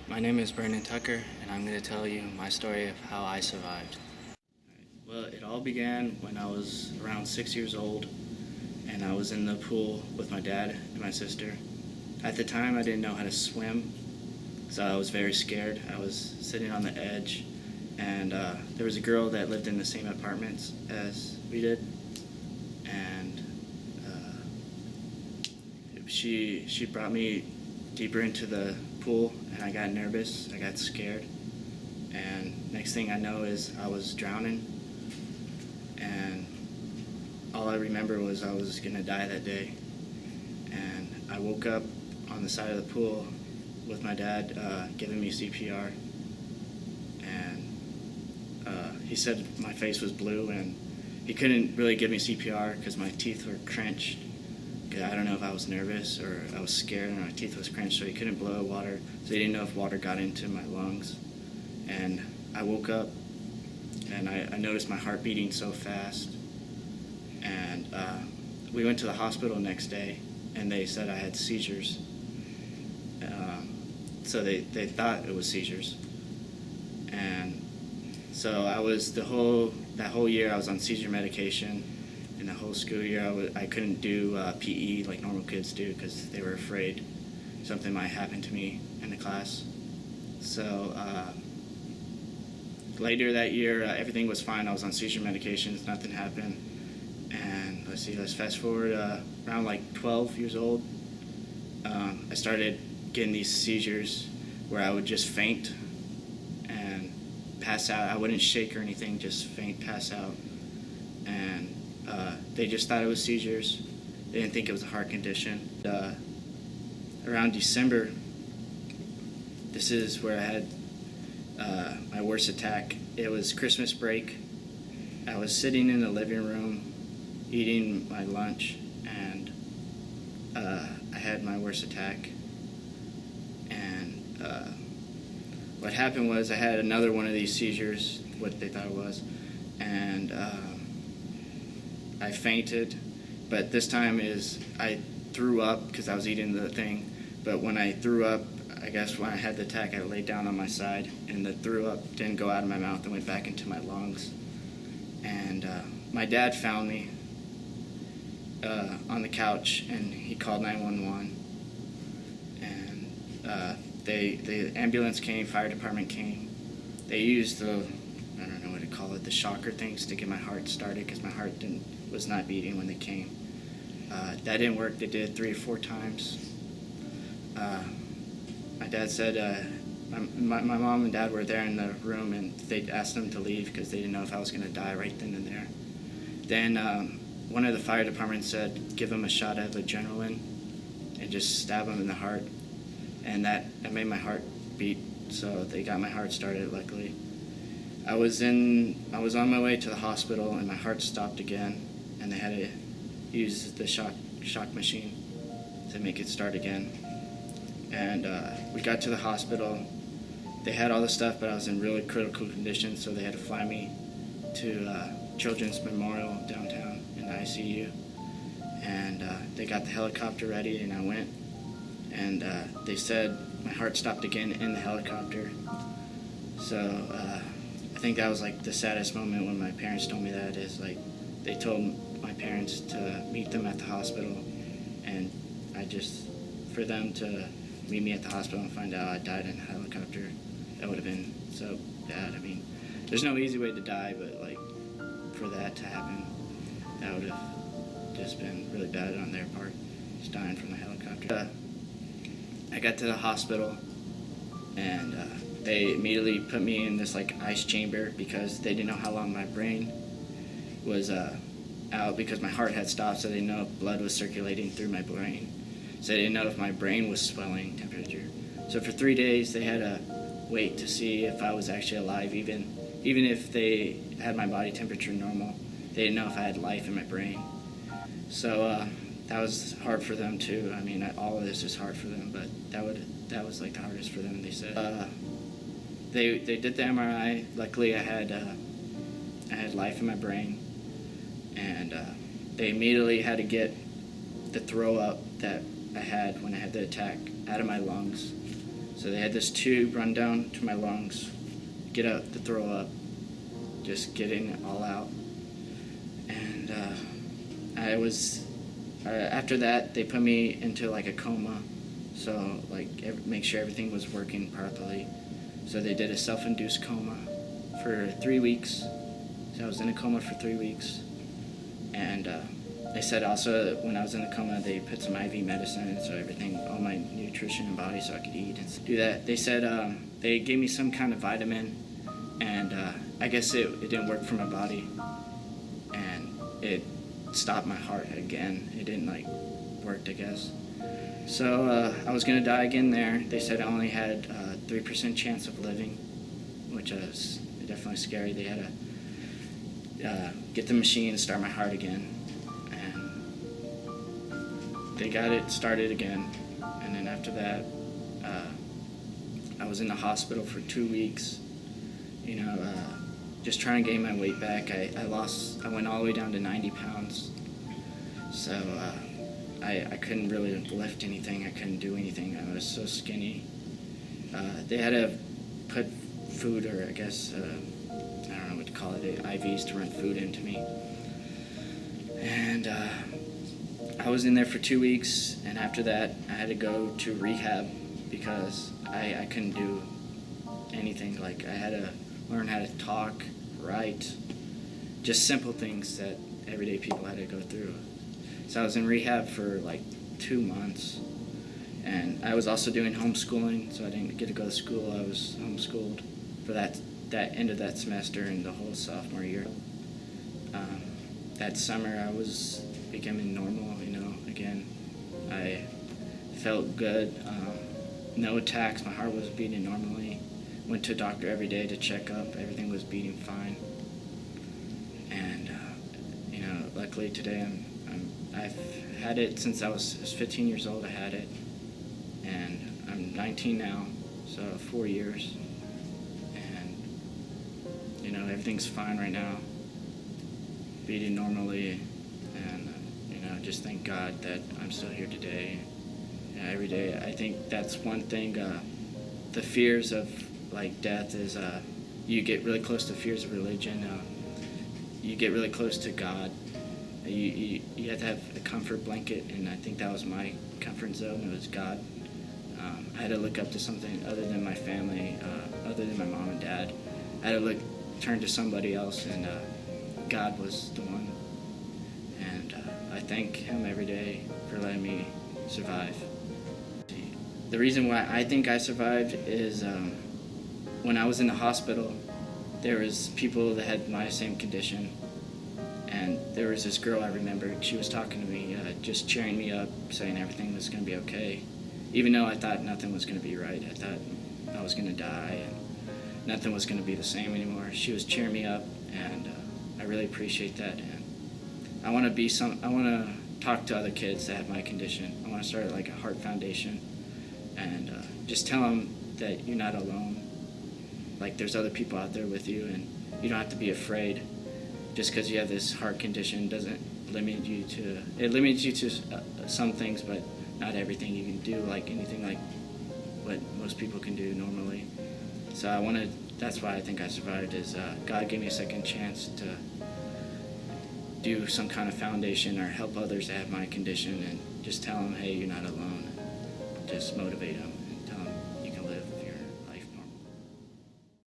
My name is Branden Tucker, and I'm going to tell you my story of how I survived. Well, it all began when I was around 6 years old, and I was in the pool with my dad and my sister. At the time, I didn't know how to swim, so I was very scared. I was sitting on the edge, and there was a girl that lived in the same apartments as we did, and she brought me deeper into the pool, and I got nervous. I got scared, and next thing I know is I was drowning, and all I remember was I was gonna die that day. And I woke up on the side of the pool with my dad giving me CPR, and he said my face was blue, and he couldn't really give me CPR because my teeth were clenched. I don't know if I was nervous or I was scared, and my teeth was clenched, so he couldn't blow water, so he didn't know if water got into my lungs. And I woke up, and I noticed my heart beating so fast, and we went to the hospital next day, and they said I had seizures. So they thought it was seizures, and so I was that whole year I was on seizure medication. In the whole school year, I couldn't do PE like normal kids do because they were afraid something might happen to me in the class. So later that year, everything was fine. I was on seizure medications, nothing happened. And let's fast forward around like 12 years old. I started getting these seizures where I would just faint and pass out. I wouldn't shake or anything, just faint, pass out. And they just thought it was seizures. They didn't think it was a heart condition. Around December, this is where I had my worst attack. It was Christmas break. I was sitting in the living room eating my lunch, and I had my worst attack. And what happened was I had another one of these seizures, what they thought it was, and I fainted, but this time I threw up because I was eating the thing. But when I threw up, I guess when I had the attack, I laid down on my side, and the threw up didn't go out of my mouth and went back into my lungs. And my dad found me on the couch, and he called 911. And the ambulance came, fire department came. They used I don't know what to call it, the shocker things to get my heart started because my heart was not beating when they came. That didn't work. They did it 3 or 4 times. My dad said my mom and dad were there in the room, and they asked them to leave because they didn't know if I was going to die right then and there. Then one of the fire departments said give him a shot of adrenaline and just stab him in the heart, and that made my heart beat, so they got my heart started, luckily. I was on my way to the hospital, and my heart stopped again, and they had to use the shock machine to make it start again. And we got to the hospital. They had all the stuff, but I was in really critical condition, so they had to fly me to Children's Memorial downtown in the ICU. And they got the helicopter ready, and I went. And they said my heart stopped again in the helicopter. So I think that was like the saddest moment when my parents told me that, is like they told my parents to meet them at the hospital, and for them to meet me at the hospital and find out I died in a helicopter, that would have been so bad. I mean, there's no easy way to die, but like for that to happen, that would have just been really bad on their part, just dying from the helicopter. I got to the hospital, and they immediately put me in this like ice chamber because they didn't know how long my brain was out, because my heart had stopped, so they didn't know if blood was circulating through my brain. So they didn't know if my brain was swelling temperature. So for 3 days they had to wait to see if I was actually alive, even if they had my body temperature normal. They didn't know if I had life in my brain. So that was hard for them too. I mean, all of this is hard for them, but that was like the hardest for them. They said they did the MRI. Luckily, I had life in my brain, and they immediately had to get the throw up that I had when I had the attack out of my lungs. So they had this tube run down to my lungs, get out to throw up, just getting it all out. And I was, after that, they put me into like a coma, so like make sure everything was working properly. So they did a self-induced coma for 3 weeks. So I was in a coma for 3 weeks. And they said also when I was in the coma, they put some IV medicine in, so everything, all my nutrition and body, so I could eat and do that. They said they gave me some kind of vitamin, and I guess it didn't work for my body, and it stopped my heart again. It didn't like work, I guess. So I was gonna die again there. They said I only had 3% chance of living, which was definitely scary. They had to get the machine and start my heart again, and they got it started again. And then after that, I was in the hospital for 2 weeks, just trying to gain my weight back. I went all the way down to 90 pounds, so I couldn't really lift anything. I couldn't do anything. I was so skinny. They had to put food, or I guess, I don't know what to call it, IVs to run food into me. And I was in there for 2 weeks, and after that I had to go to rehab because I couldn't do anything. Like I had to learn how to talk, write, just simple things that everyday people had to go through. So I was in rehab for like 2 months, and I was also doing homeschooling, so I didn't get to go to school. I was homeschooled for that end of that semester and the whole sophomore year. That summer I was becoming normal, again. I felt good, no attacks, my heart was beating normally. Went to a doctor every day to check up, everything was beating fine. And, luckily today I've had it since I was 15 years old. I had it, and I'm 19 now, so 4 years. Everything's fine right now, beating normally, and just thank God that I'm still here today. Every day, I think that's one thing. The fears of like death is you get really close to fears of religion. You get really close to God. You have to have a comfort blanket, and I think that was my comfort zone. It was God. I had to look up to something other than my family, other than my mom and dad. I had to turn to somebody else, and God was the one. And I thank Him every day for letting me survive. The reason why I think I survived is when I was in the hospital, there was people that had my same condition. And there was this girl I remember, she was talking to me, just cheering me up, saying everything was going to be okay. Even though I thought nothing was going to be right. I thought I was going to die and nothing was going to be the same anymore. She was cheering me up, and I really appreciate that. And I want to talk to other kids that have my condition. I want to start like a heart foundation, and just tell them that you're not alone. Like there's other people out there with you, and you don't have to be afraid. Just because you have this heart condition doesn't limit you to, it limits you to some things, but not everything you can do, like anything like what most people can do normally. So that's why I think I survived, is God gave me a second chance to do some kind of foundation or help others that have my condition, and just tell them, hey, you're not alone. Just motivate them.